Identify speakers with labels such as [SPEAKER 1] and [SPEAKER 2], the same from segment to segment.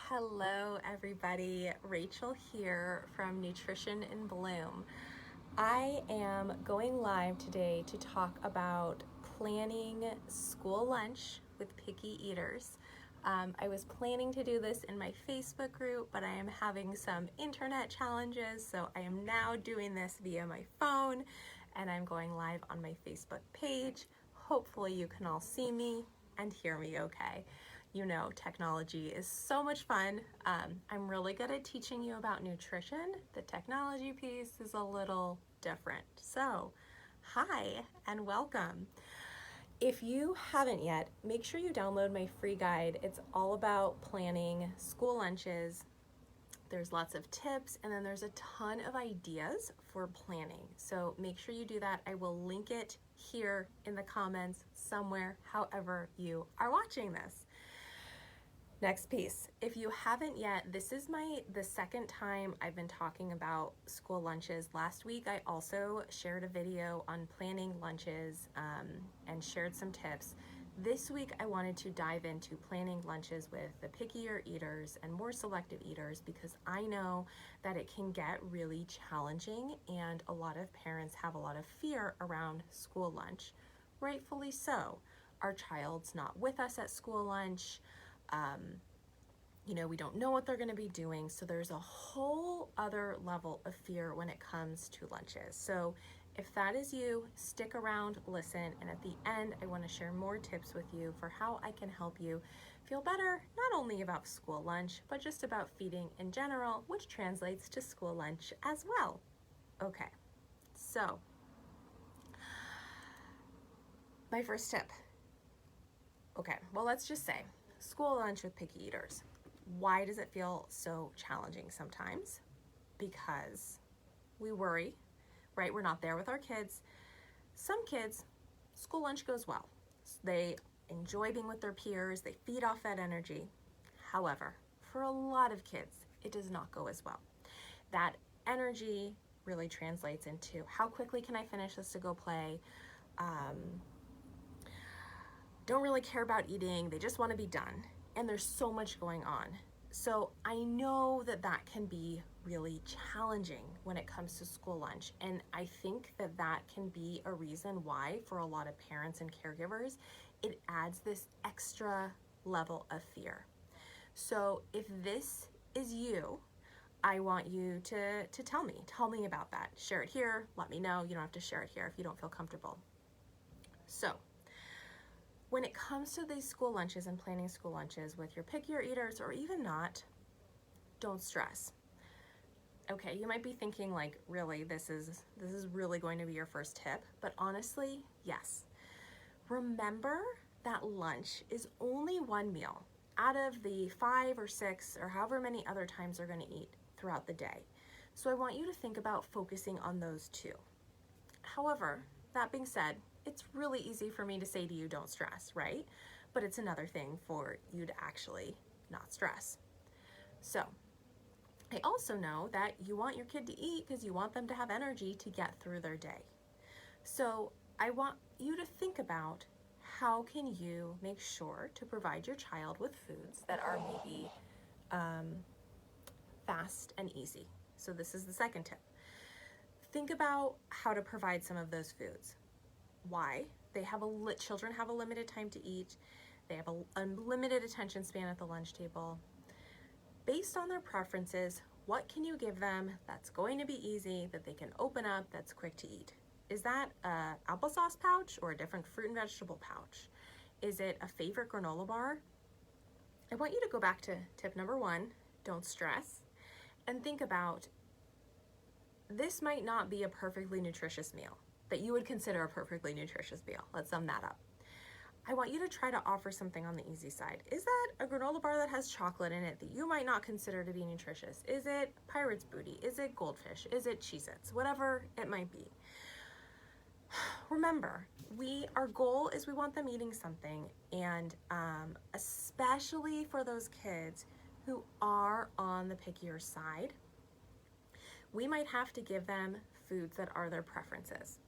[SPEAKER 1] Hello everybody, Rachel here from Nutrition in Bloom. I am going live today to talk about planning school lunch with picky eaters. I was planning to do this in my Facebook group, but I am having some internet challenges, so I am now doing this via my phone, and I'm going live on my Facebook page. Hopefully you can all see me and hear me okay. You know, technology is so much fun. I'm really good at teaching you about nutrition. The technology piece is a little different. So, hi and welcome. If you haven't yet, make sure you download my free guide. It's all about planning school lunches. There's lots of tips, and then there's a ton of ideas for planning. So make sure you do that. I will link it here in the comments somewhere, however you are watching this. Next piece, if you haven't yet, this is the second time I've been talking about school lunches. Last week I also shared a video on planning lunches and shared some tips. This week I wanted to dive into planning lunches with the pickier eaters and more selective eaters, because I know that it can get really challenging and a lot of parents have a lot of fear around school lunch. Rightfully so. Our child's not with us at school lunch. We don't know what they're going to be doing, so there's a whole other level of fear when it comes to lunches. So if that is you, stick around, listen, and at the end I want to share more tips with you for how I can help you feel better, not only about school lunch, but just about feeding in general, which translates to school lunch as well. Okay, so my first tip. Okay, well, let's just say school lunch with picky eaters. Why does it feel so challenging sometimes? Because we worry, right? We're not there with our kids. Some kids, school lunch goes well. They enjoy being with their peers. They feed off that energy. However, for a lot of kids, it does not go as well. That energy really translates into how quickly can I finish this to go play? Don't really care about eating. They just want to be done. And there's so much going on. So I know that that can be really challenging when it comes to school lunch. And I think that that can be a reason why, for a lot of parents and caregivers, it adds this extra level of fear. So if this is you, I want you to tell me about that. Share it here, let me know. You don't have to share it here if you don't feel comfortable. So when it comes to these school lunches and planning school lunches with your pickier eaters or even not, don't stress. Okay, you might be thinking like, really, this is really going to be your first tip, but honestly, yes. Remember that lunch is only one meal out of the 5 or 6 or however many other times they're going to eat throughout the day. So I want you to think about focusing on those two. However, that being said, it's really easy for me to say to you, don't stress, right? But it's another thing for you to actually not stress. So I also know that you want your kid to eat because you want them to have energy to get through their day. So I want you to think about, how can you make sure to provide your child with foods that are maybe fast and easy. So this is the second tip. Think about how to provide some of those foods. Why? Children have a limited time to eat. They have an unlimited attention span at the lunch table. Based on their preferences, what can you give them that's going to be easy, that they can open up, that's quick to eat? Is that an applesauce pouch or a different fruit and vegetable pouch? Is it a favorite granola bar? I want you to go back to tip number 1, don't stress, and think about, this might not be a perfectly nutritious meal that you would consider a perfectly nutritious meal. Let's sum that up. I want you to try to offer something on the easy side. Is that a granola bar that has chocolate in it that you might not consider to be nutritious? Is it Pirate's Booty? Is it Goldfish? Is it Cheez-Its? Whatever it might be. Remember, our goal is we want them eating something, and especially for those kids who are on the pickier side, we might have to give them foods that are their preferences.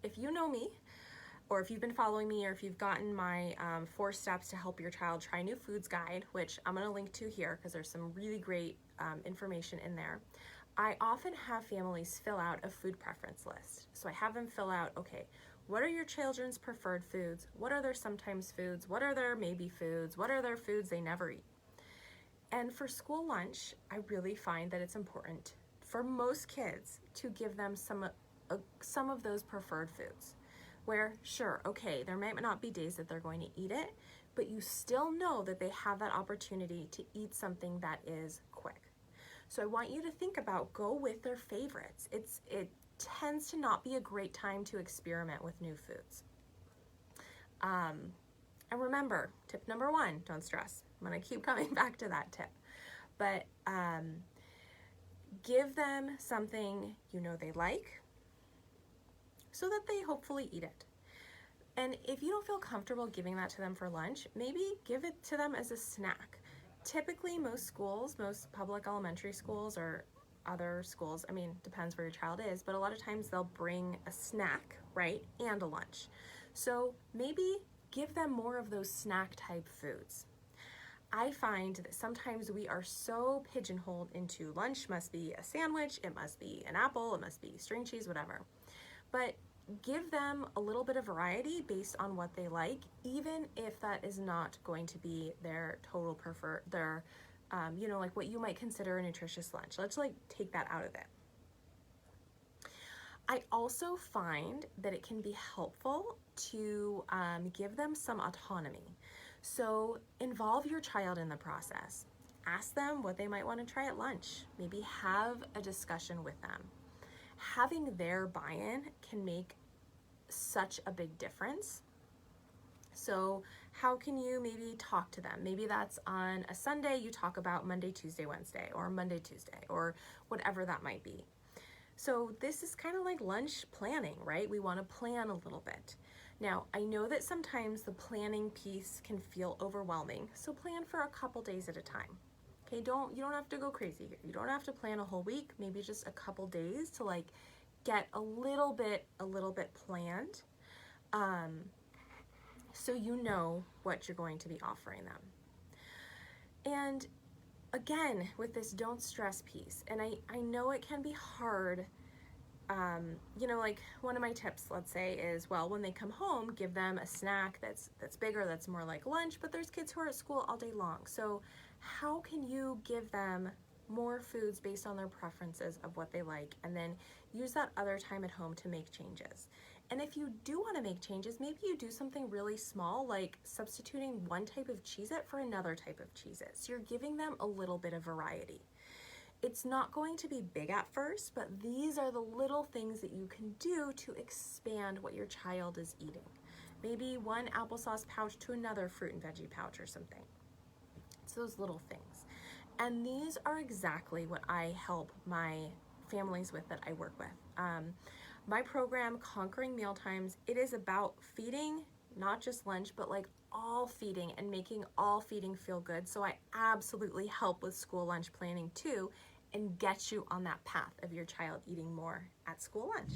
[SPEAKER 1] If you know me, or if you've been following me, or if you've gotten my 4 steps to help your child try new foods guide, which I'm going to link to here because there's some really great information in there, I often have families fill out a food preference list. So I have them fill out, okay, what are your children's preferred foods? What are their sometimes foods? What are their maybe foods? What are their foods they never eat? And for school lunch, I really find that it's important for most kids to give them some of those preferred foods. Where, sure, okay, there might not be days that they're going to eat it, but you still know that they have that opportunity to eat something that is quick. So I want you to think about, go with their favorites. It tends to not be a great time to experiment with new foods. And remember, tip number 1, don't stress. I'm gonna keep coming back to that tip. But give them something you know they like, so that they hopefully eat it. And if you don't feel comfortable giving that to them for lunch, maybe give it to them as a snack. Typically, most schools, most public elementary schools or other schools, I mean, depends where your child is, but a lot of times they'll bring a snack, right, and a lunch. So maybe give them more of those snack type foods. I find that sometimes we are so pigeonholed into lunch must be a sandwich, it must be an apple, it must be string cheese, whatever. But give them a little bit of variety based on what they like, even if that is not going to be their total like what you might consider a nutritious lunch. Let's take that out of it. I also find that it can be helpful to give them some autonomy. So involve your child in the process. Ask them what they might want to try at lunch. Maybe have a discussion with them. Having their buy-in can make such a big difference. So how can you maybe talk to them? Maybe that's on a Sunday, you talk about Monday, Tuesday, Wednesday, or Monday, Tuesday, or whatever that might be. So this is kind of like lunch planning, right? We want to plan a little bit. Now, I know that sometimes the planning piece can feel overwhelming, so plan for a couple days at a time. Okay, you don't have to go crazy here. You don't have to plan a whole week, maybe just a couple days to get a little bit planned, so you know what you're going to be offering them. And again, with this don't stress piece, and I know it can be hard. Like one of my tips, let's say, is, well, when they come home, give them a snack that's bigger, that's more like lunch, but there's kids who are at school all day long. So how can you give them more foods based on their preferences of what they like, and then use that other time at home to make changes? And if you do want to make changes, maybe you do something really small, like substituting one type of Cheez-It for another type of Cheez-It. So you're giving them a little bit of variety. It's not going to be big at first, but these are the little things that you can do to expand what your child is eating. Maybe one applesauce pouch to another fruit and veggie pouch or something. It's those little things. And these are exactly what I help my families with that I work with. My program, Conquering Mealtimes, it is about feeding, not just lunch, but all feeding and making all feeding feel good. So I absolutely help with school lunch planning too, and get you on that path of your child eating more at school lunch.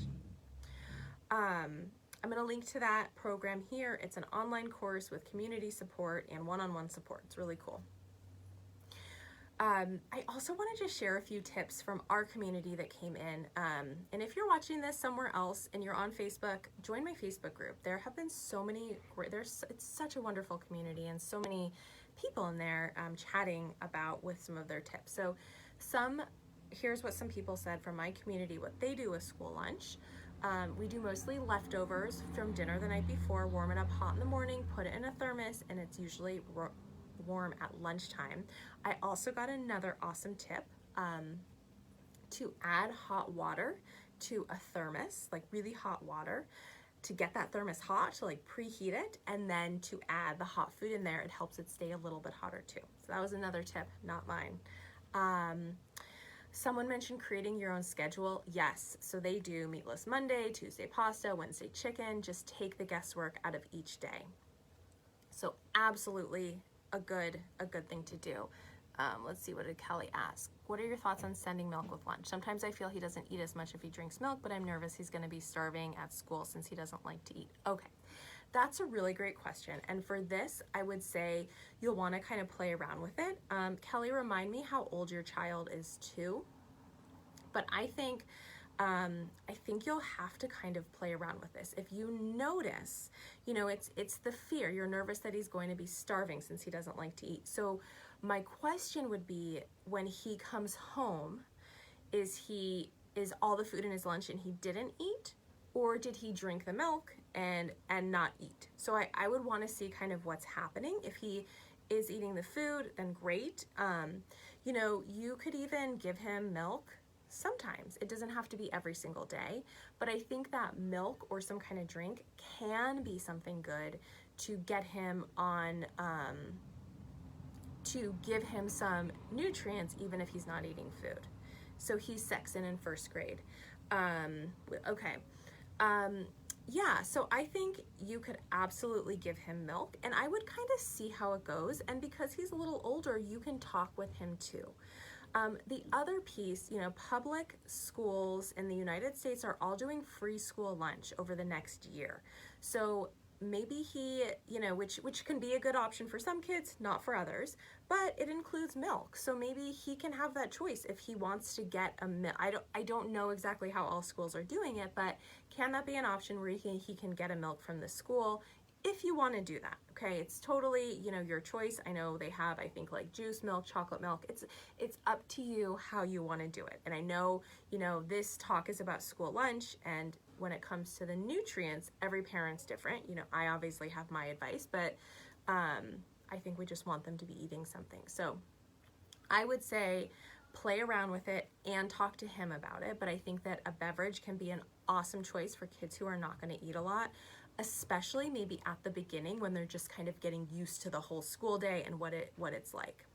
[SPEAKER 1] I'm going to link to that program here. It's an online course with community support and one-on-one support. It's really cool. I also want to just share a few tips from our community that came in. And if you're watching this somewhere else and you're on Facebook, join my Facebook group. There have been so many, it's such a wonderful community and so many people in there chatting with some of their tips. So here's what some people said from my community, what they do with school lunch. We do mostly leftovers from dinner the night before, warm it up hot in the morning, put it in a thermos, and it's usually warm at lunchtime. I also got another awesome tip to add hot water to a thermos, really hot water, to get that thermos hot, to preheat it, and then to add the hot food in there. It helps it stay a little bit hotter too. So that was another tip, not mine. Someone mentioned creating your own schedule. Yes, so they do meatless Monday, Tuesday pasta, Wednesday chicken. Just take the guesswork out of each day. So absolutely a good thing to do. Let's see, what did Kelly ask? What are your thoughts on sending milk with lunch? Sometimes I feel he doesn't eat as much if he drinks milk, but I'm nervous he's going to be starving at school since he doesn't like to eat. Okay, that's a really great question. And for this, I would say you'll want to kind of play around with it. Kelly, remind me how old your child is too. But I think you'll have to kind of play around with this. If you notice, it's the fear. You're nervous that he's going to be starving since he doesn't like to eat. So my question would be, when he comes home, is all the food in his lunch and he didn't eat? Or did he drink the milk and not eat? So I would want to see kind of what's happening. If he is eating the food, then great. You could even give him milk sometimes. It doesn't have to be every single day, but I think that milk or some kind of drink can be something good to get him on, to give him some nutrients even if he's not eating food. So he's sexing in first grade. Okay. Yeah, so I think you could absolutely give him milk, and I would kind of see how it goes. And because he's a little older, you can talk with him too. The other piece, public schools in the United States are all doing free school lunch over the next year. So maybe he, which can be a good option for some kids, not for others, but it includes milk. So maybe he can have that choice if he wants to get a milk. I don't know exactly how all schools are doing it, but can that be an option where he can get a milk from the school if you want to do that? Okay, it's totally, your choice. I know they have, I think, like juice milk, chocolate milk. It's up to you how you want to do it. And I know, this talk is about school lunch, and when it comes to the nutrients, every parent's different. I obviously have my advice, but I think we just want them to be eating something. So I would say play around with it and talk to him about it. But I think that a beverage can be an awesome choice for kids who are not going to eat a lot, especially maybe at the beginning when they're just kind of getting used to the whole school day and what it's like.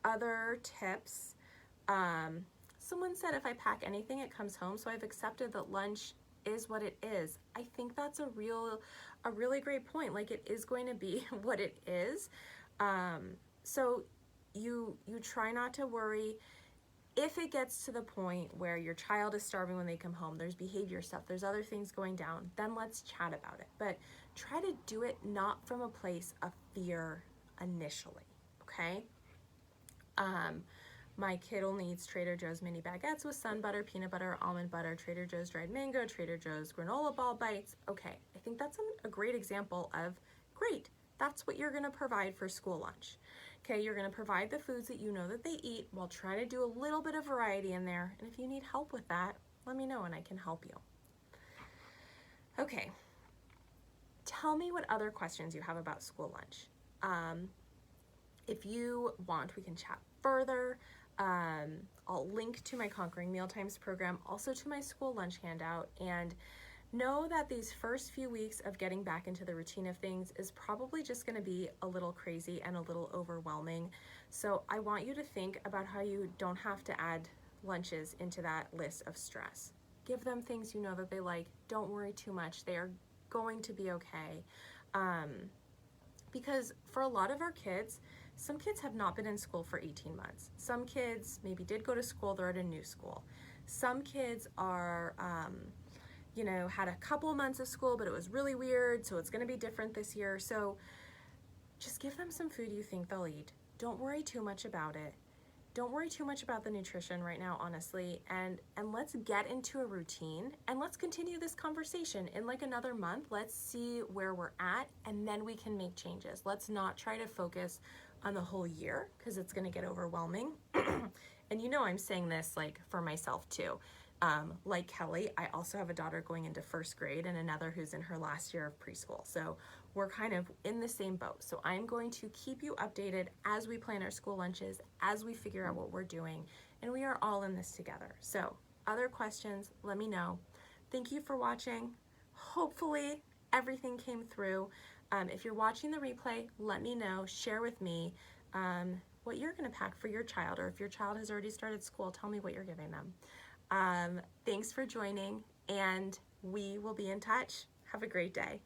[SPEAKER 1] Other tips, someone said if I pack anything, it comes home. So I've accepted that lunch is what it is. I think that's a really great point. Like, it is going to be what it is. So you try not to worry. If it gets to the point where your child is starving when they come home, there's behavior stuff, there's other things going down, then let's chat about it. But try to do it not from a place of fear initially, okay? My kiddo needs Trader Joe's mini baguettes with sun butter, peanut butter, almond butter, Trader Joe's dried mango, Trader Joe's granola ball bites. Okay, I think that's a great example of, great, that's what you're gonna provide for school lunch. Okay, you're gonna provide the foods that you know that they eat while trying to do a little bit of variety in there. And if you need help with that, let me know and I can help you. Okay, tell me what other questions you have about school lunch. If you want, we can chat further. I'll link to my Conquering Mealtimes program, also to my school lunch handout, and know that these first few weeks of getting back into the routine of things is probably just going to be a little crazy and a little overwhelming. So I want you to think about how you don't have to add lunches into that list of stress. Give them things you know that they like. Don't worry too much. They are going to be okay. Because for a lot of our kids, some kids have not been in school for 18 months. Some kids maybe did go to school, they're at a new school. Some kids are, had a couple of months of school, but it was really weird, so it's gonna be different this year. So just give them some food you think they'll eat. Don't worry too much about it. Don't worry too much about the nutrition right now, honestly, and let's get into a routine, and let's continue this conversation in like another month. Let's see where we're at, and then we can make changes. Let's not try to focus on the whole year, because it's gonna get overwhelming. And I'm saying this like for myself too. Like Kelly, I also have a daughter going into first grade and another who's in her last year of preschool. So we're kind of in the same boat. So I'm going to keep you updated as we plan our school lunches, as we figure out what we're doing, and we are all in this together. So other questions, let me know. Thank you for watching. Hopefully everything came through. If you're watching the replay, let me know, share with me what you're gonna pack for your child, or if your child has already started school, tell me what you're giving them. Thanks for joining, and we will be in touch. Have a great day.